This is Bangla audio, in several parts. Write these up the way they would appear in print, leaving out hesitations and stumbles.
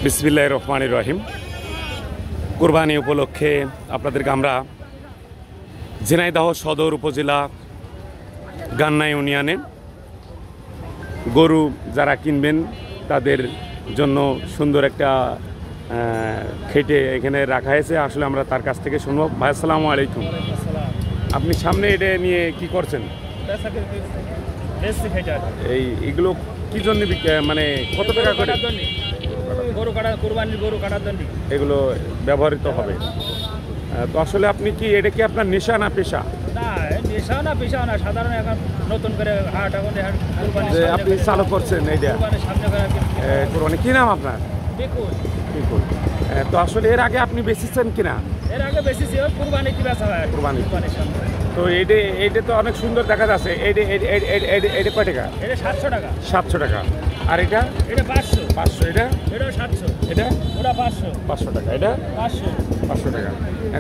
বিসমিল্লাহির রহমানির রহিম। কুরবানি উপলক্ষে আপনাদেরকে আমরা ঝিনাইদহ সদর উপজেলা গান্না ইউনিয়নে গরু যারা কিনবেন তাদের জন্য সুন্দর একটা খেটে এখানে রাখা হয়েছে। আসলে আমরা তার কাছ থেকে শুনবো। ভাই আসসালামু আলাইকুম। আপনি সামনে এটা নিয়ে কি করছেন? এইগুলো কি জন্য, মানে কত টাকা করে? এগুলো ব্যবহৃত হবে। তো আসলে আপনি কি এটা কি আপনার নেশা না পেশা? না, সাধারণ এখন নতুন করে আপনি চালু করছেন এইটা কোরবানি। কি নাম আপনার? তো আসলে এর আগে আপনি বেচেছেন কিনা? এর আগে বেশি কুরবানি কি বেচা হয়? কুরবানি। তো এইটা তো অনেক সুন্দর দেখা যাচ্ছে। এটা কয় টাকা? এটা 700 টাকা। 700 টাকা। আর এটা? এটা 500। 500। এটা? এটা 700। এটা? ওটা 500। 500 টাকা। এটা? 500। 500 টাকা।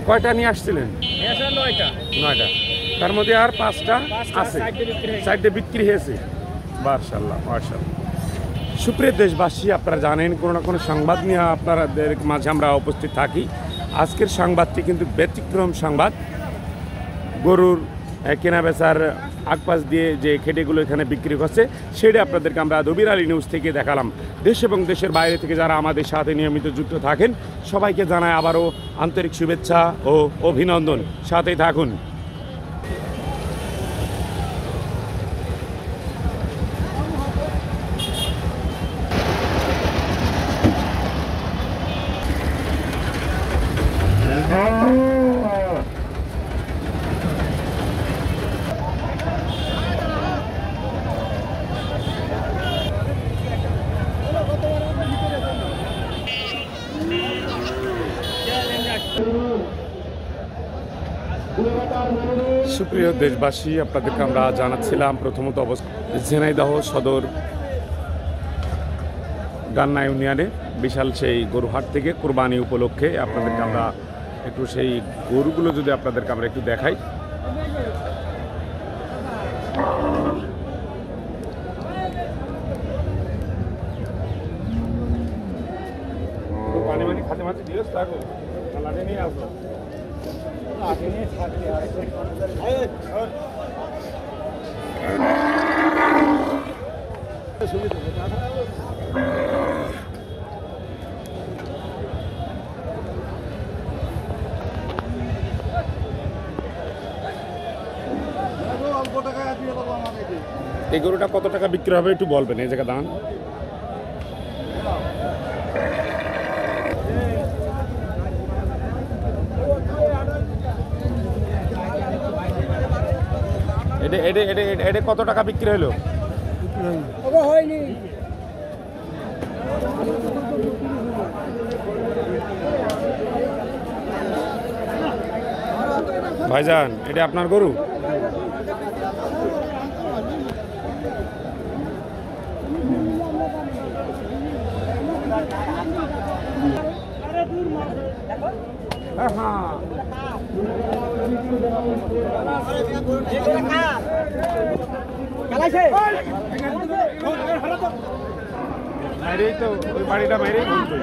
কয়টা নিয়ে আসছিলেন? এটা 9টা। 9টা। তার মধ্যে আর 5টা আছে, সাইডে বিক্রি হয়েছে। মাশাআল্লাহ, মাশাআল্লাহ। সুপ্রিয় দেশবাসী, আপনারা জানেন কোনো না কোনো সংবাদ নিয়ে আপনাদের মাঝে আমরা উপস্থিত থাকি। আজকের সংবাদটি কিন্তু ব্যতিক্রম সংবাদ। গরুর কেনা বেচার আগপাশ দিয়ে যে খেটেগুলো এখানে বিক্রি করছে সেটা আপনাদেরকে আমরা দবির আলী নিউজ থেকে দেখালাম। দেশ এবং দেশের বাইরে থেকে যারা আমাদের সাথে নিয়মিত যুক্ত থাকেন সবাইকে জানায় আবারও আন্তরিক শুভেচ্ছা ও অভিনন্দন। সাথেই থাকুন। সুপ্রিয় দেশবাসী, আপনাদেরকে আমরা জানাচ্ছিলাম প্রথমত ঝিনাইদহ সদর গান্না ইউনিয়নে বিশাল সেই গরুহাট থেকে কুরবানি উপলক্ষে আপনাদেরকে আমরা একটু সেই গরুগুলো যদি আপনাদেরকে আমরা একটু দেখাই। পানি খাতে মাঝে দিয়েছ থাকো লাগে নিয়ে আসো। এই গরুটা কত টাকা বিক্রি হবে একটু বলবেন এই জায়গা দাম? এটা কত টাকা বিক্রি হলো? ভাইজান, এটা আপনার গরু? বাইরেই তো ওই বাড়িটা বাইরেই বলতো।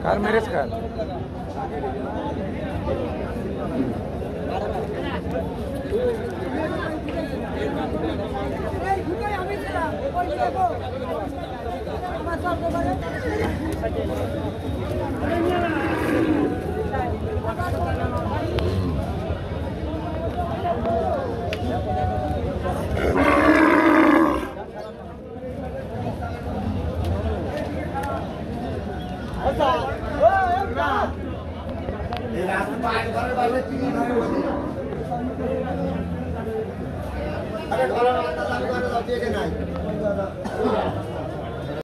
কার ম্যারেজ কার? अरे